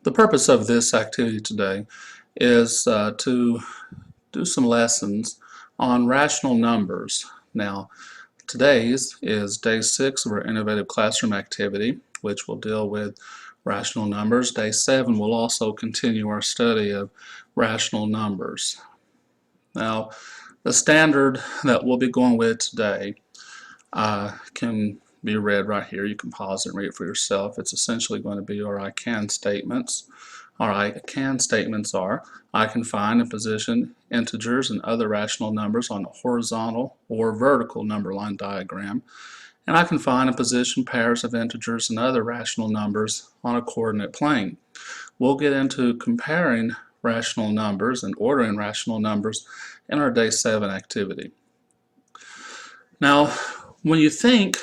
The purpose of this activity today is to do some lessons on rational numbers. Now, today's is day 6 of our innovative classroom activity, which will deal with rational numbers. Day 7 will also continue our study of rational numbers. Now, the standard that we'll be going with today can be read right here. You can pause it and read it for yourself. It's essentially going to be our I can statements. Our I can statements are: I can find and position integers and other rational numbers on a horizontal or vertical number line diagram, and I can find and position pairs of integers and other rational numbers on a coordinate plane. We'll get into comparing rational numbers and ordering rational numbers in our day 7 activity. Now, when you think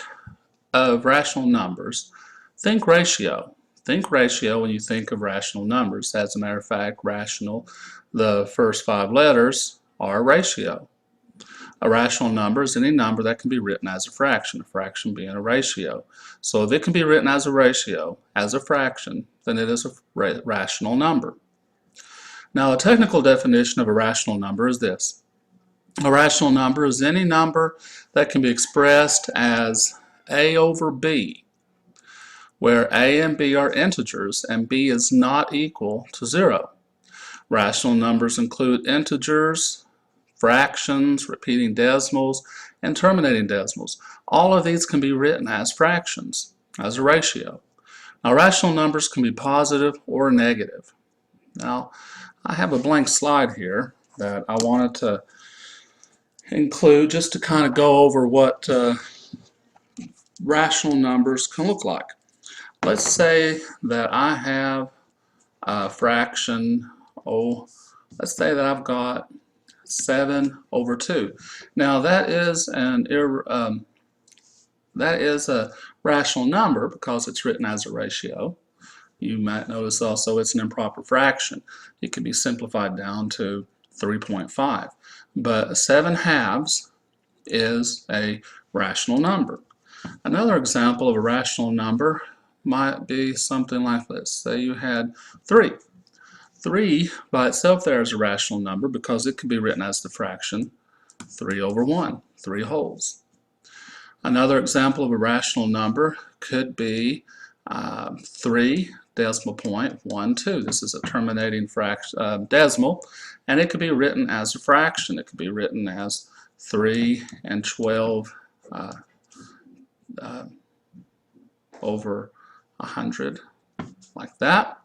of rational numbers, think ratio. Think ratio when you think of rational numbers. As a matter of fact, rational, the first 5 letters are ratio. A rational number is any number that can be written as a fraction being a ratio. So if it can be written as a ratio, as a fraction, then it is a rational number. Now, a technical definition of a rational number is this. A rational number is any number that can be expressed as a over b, where a and b are integers and b is not equal to 0. Rational numbers include integers, fractions, repeating decimals, and terminating decimals. All of these can be written as fractions, as a ratio. Now, rational numbers can be positive or negative. Now, I have a blank slide here that I wanted to include just to kind of go over what rational numbers can look like. Let's say that I have a fraction, let's say that I've got 7 over 2. Now that is a rational number because it's written as a ratio. You might notice also it's an improper fraction. It can be simplified down to 3.5. But 7 halves is a rational number. Another example of a rational number might be something like this. Say you had 3. 3 by itself there is a rational number because it can be written as the fraction 3 over 1, 3 wholes. Another example of a rational number could be 3 decimal point 1, 2. This is a terminating decimal, and it could be written as a fraction. It could be written as 3 and 12 over 100, like that.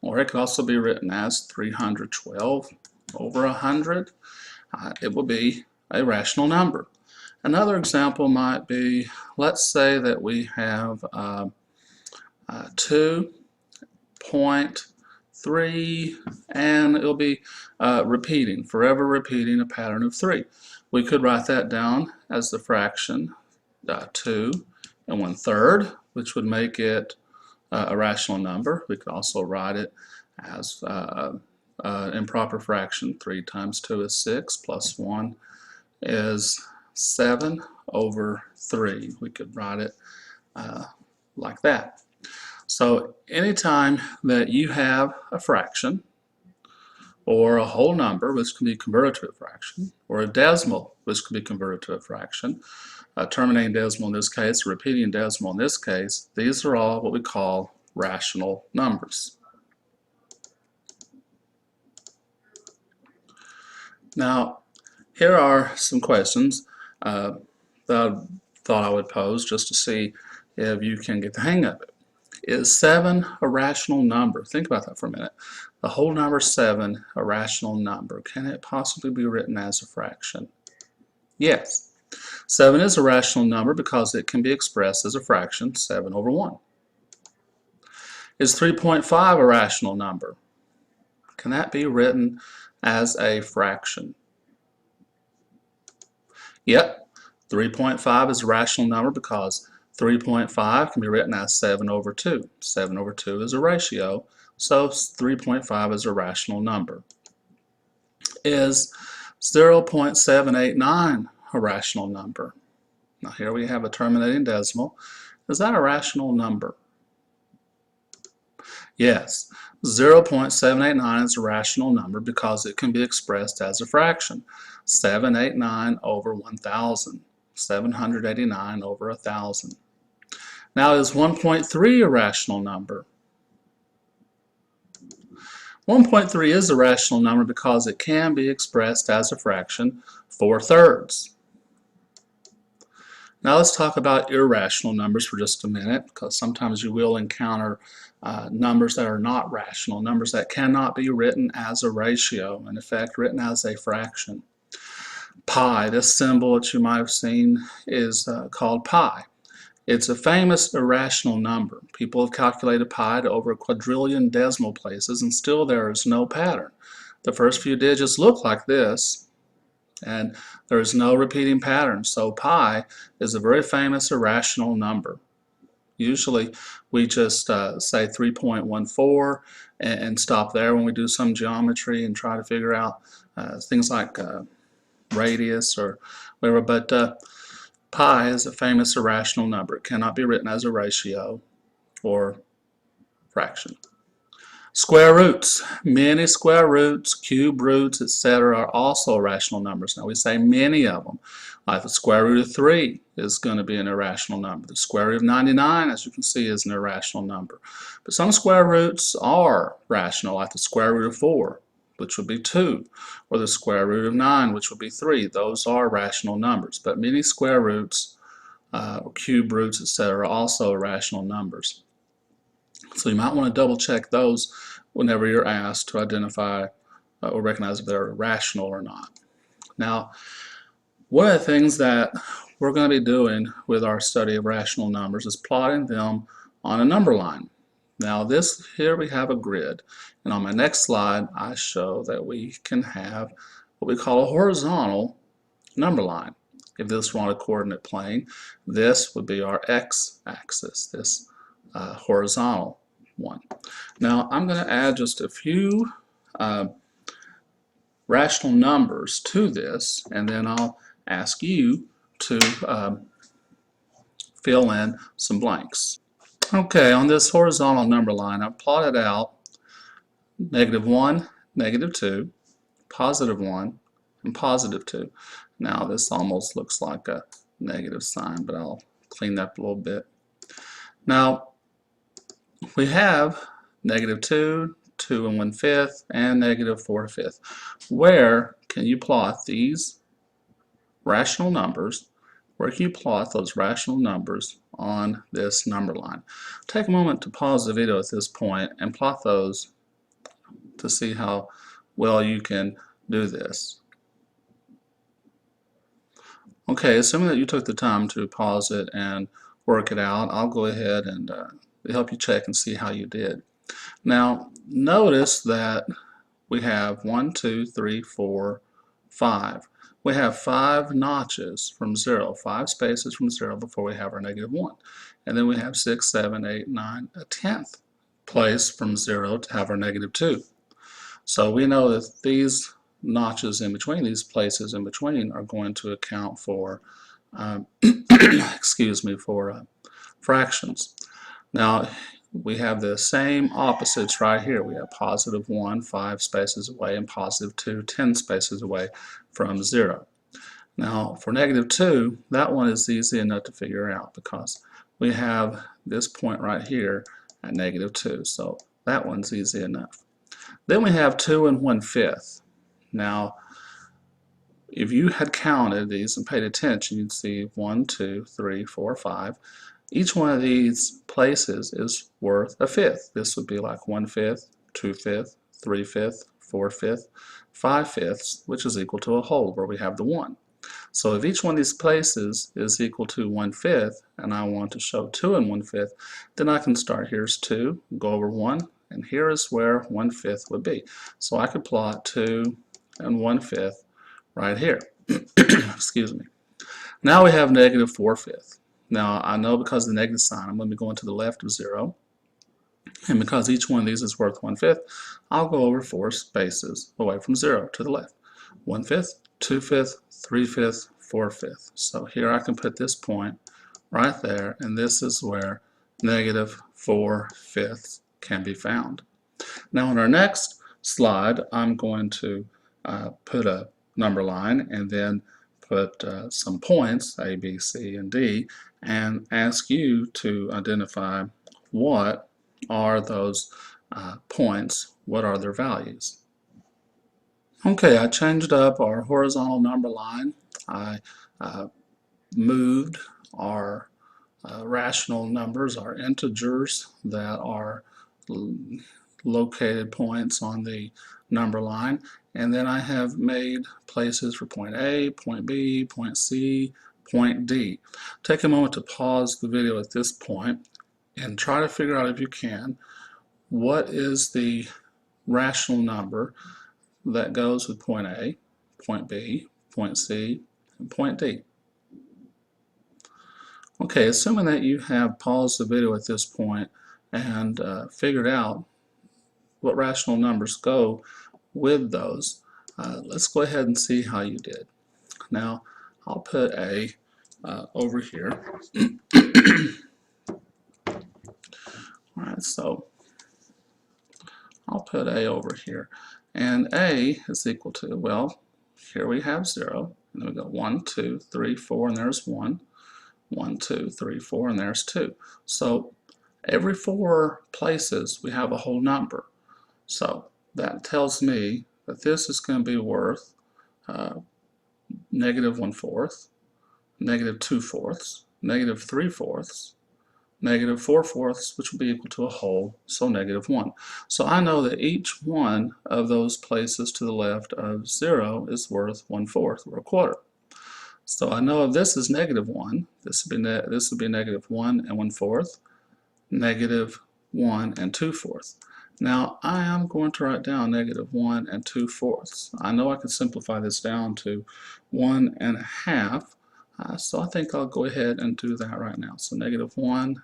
Or it could also be written as 312 over 100. It will be a rational number. Another example might be, let's say that we have 2.3, and it'll be forever repeating a pattern of 3. We could write that down as the fraction 2 and 1/3, which would make it a rational number. We could also write it as improper fraction. 3 times 2 is 6, plus 1 is 7 over 3. We could write it like that. So anytime that you have a fraction or a whole number which can be converted to a fraction, or a decimal which can be converted to a fraction, a terminating decimal in this case, a repeating decimal in this case, these are all what we call rational numbers. Now, here are some questions that I thought I would pose just to see if you can get the hang of it. Is 7 a rational number? Think about that for a minute. The whole number 7 a rational number. Can it possibly be written as a fraction? Yes. 7 is a rational number because it can be expressed as a fraction, 7 over 1. Is 3.5 a rational number? Can that be written as a fraction? Yep. 3.5 is a rational number because 3.5 can be written as 7 over 2. 7 over 2 is a ratio, so 3.5 is a rational number. Is 0.789 a rational number? Now here we have a terminating decimal. Is that a rational number? Yes, 0.789 is a rational number because it can be expressed as a fraction. 789 over 1,000. 789 over 1,000. Now, is 1.3 a rational number? 1.3 is a rational number because it can be expressed as a fraction, 4/3. Now let's talk about irrational numbers for just a minute, because sometimes you will encounter numbers that are not rational, numbers that cannot be written as a ratio, in effect written as a fraction. Pi, this symbol that you might have seen, is called pi. It's a famous irrational number. People have calculated pi to over a quadrillion decimal places, and still there is no pattern. The first few digits look like this, and there is no repeating pattern. So pi is a very famous irrational number. Usually we just say 3.14 and stop there when we do some geometry and try to figure out things like radius or whatever, but pi is a famous irrational number. It cannot be written as a ratio or fraction. Square roots. Many square roots, cube roots, etc. are also irrational numbers. Now we say many of them. Like the square root of 3 is going to be an irrational number. The square root of 99, as you can see, is an irrational number. But some square roots are rational, like the square root of 4, which would be 2, or the square root of 9, which would be 3. Those are rational numbers. But many square roots, cube roots, etc. are also irrational numbers. So you might want to double check those whenever you're asked to identify or recognize if they're rational or not. Now, one of the things that we're going to be doing with our study of rational numbers is plotting them on a number line. Now this here we have a grid, and on my next slide I show that we can have what we call a horizontal number line. If this were on a coordinate plane, this would be our x-axis, this horizontal one. Now I'm going to add just a few rational numbers to this, and then I'll ask you to fill in some blanks. Okay, on this horizontal number line, I've plotted out -1, -2, +1, and +2. Now this almost looks like a negative sign, but I'll clean that up a little bit. Now we have -2, 2 1/5, and -4/5. Where can you plot these rational numbers? Where can you plot those rational numbers on this number line? Take a moment to pause the video at this point and plot those to see how well you can do this. Okay, assuming that you took the time to pause it and work it out, I'll go ahead and help you check and see how you did. Now, notice that we have 1, 2, 3, 4, 5. We have 5 notches from 0, 5 spaces from 0 before we have our -1. And then we have 6, 7, 8, 9, a 10th place from 0 to have our -2. So we know that these notches in between, these places in between, are going to account for, excuse me, for fractions. Now, we have the same opposites right here. We have +1, 5 spaces away, and +2, 10 spaces away from 0. Now, for -2, that one is easy enough to figure out because we have this point right here at -2. So that one's easy enough. Then we have 2 1/5. Now, if you had counted these and paid attention, you'd see 1, 2, 3, 4, 5. Each one of these places is worth a fifth. This would be like 1/5, 2/5, 3/5, 4/5, 5/5, which is equal to a whole where we have the 1. So if each one of these places is equal to 1/5, and I want to show 2 1/5, then I can start, here's 2, go over 1, and here is where 1/5 would be. So I could plot 2 1/5 right here. Excuse me. Now we have -4/5. Now I know because of the negative sign I'm going to be going to the left of 0, and because each one of these is worth 1/5, I'll go over 4 spaces away from 0 to the left. 1/5, 2/5, 3/5, 4/5. So here I can put this point right there, and this is where -4/5 can be found. Now in our next slide, I'm going to put a number line and then put some points, A, B, C, and D, and ask you to identify what are those points, what are their values. Okay, I changed up our horizontal number line. I moved our rational numbers, our integers that are located points on the number line, and then I have made places for point A, point B, point C, point D. Take a moment to pause the video at this point and try to figure out, if you can, what is the rational number that goes with point A, point B, point C, and point D. Okay, assuming that you have paused the video at this point and figured out what rational numbers go with those, let's go ahead and see how you did. Now, I'll put A over here. Alright, so I'll put A over here. And A is equal to, well, here we have 0. And then we go 1, 2, 3, 4, and there's 1. 1, 2, 3, 4, and there's 2. So every 4 places we have a whole number. So that tells me that this is going to be worth negative 1/4, negative 2/4, negative 3/4, negative 4/4, which will be equal to a whole, so negative 1. So I know that each one of those places to the left of 0 is worth 1/4, or a quarter. So I know if this is negative 1, this would be negative 1 and 1/4, negative 1 and 2/4. Now I am going to write down negative 1 and 2/4. I know I can simplify this down to 1 1/2. So I think I'll go ahead and do that right now. So negative 1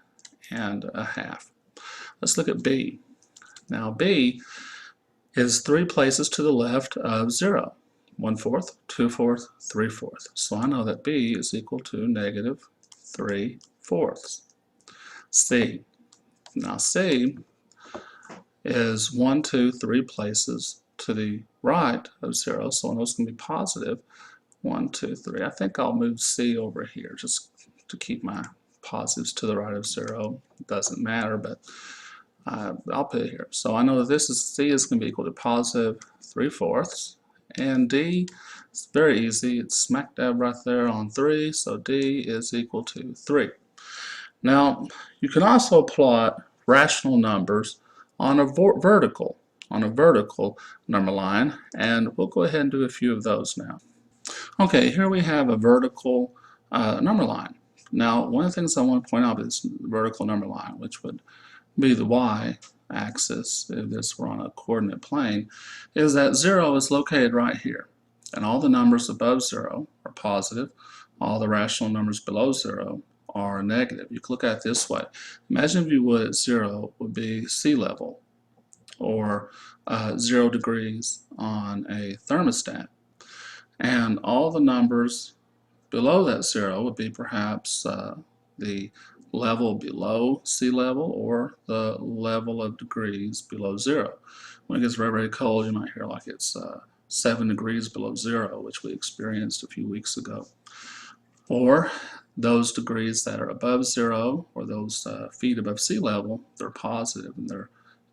1/2. Let's look at B. Now B is 3 places to the left of 0. 1/4, 2/4, 3/4. So I know that B is equal to negative 3/4. C. Now C is 1, 2, 3 places to the right of 0. So I know it's going to be positive 1, 2, 3. I think I'll move C over here just to keep my positives to the right of 0. It doesn't matter, but I'll put it here. So I know that C is going to be equal to positive 3/4. And D, it's very easy. It's smack dab right there on 3. So D is equal to 3. Now, you can also plot rational numbers on a vertical number line, and we'll go ahead and do a few of those now. Okay, here we have a vertical number line. Now, one of the things I want to point out is the vertical number line, which would be the y-axis if this were on a coordinate plane, is that 0 is located right here, and all the numbers above 0 are positive. All the rational numbers below 0 are negative. You can look at it this way. Imagine, if you would, at 0 would be sea level, or 0 degrees on a thermostat. And all the numbers below that 0 would be perhaps the level below sea level, or the level of degrees below 0. When it gets very, very cold, you might hear like it's 7 degrees below 0, which we experienced a few weeks ago. Or those degrees that are above 0, or those feet above sea level, they're positive, and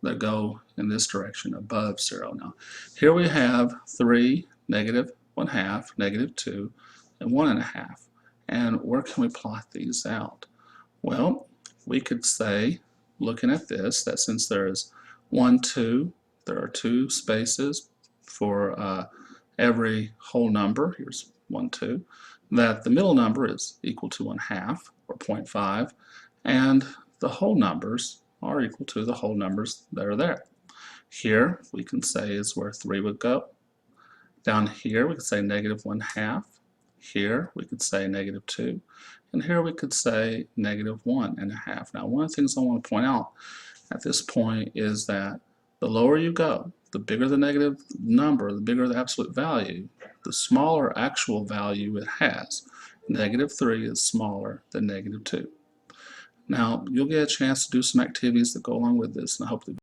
they go in this direction above 0. Now, here we have 3, negative 1/2, negative 2, and 1 1/2. And where can we plot these out? Well, we could say, looking at this, that since there is 1, 2, there are 2 spaces for every whole number. Here's 1, 2. That the middle number is equal to 1/2, or 0.5, and the whole numbers are equal to the whole numbers that are there. Here we can say is where 3 would go. Down here we could say negative 1/2. Here we could say negative 2. And here we could say negative 1 1/2. Now, one of the things I want to point out at this point is that the lower you go, the bigger the negative number, the bigger the absolute value, the smaller actual value it has. Negative 3 is smaller than negative 2. Now, you'll get a chance to do some activities that go along with this, and I hope that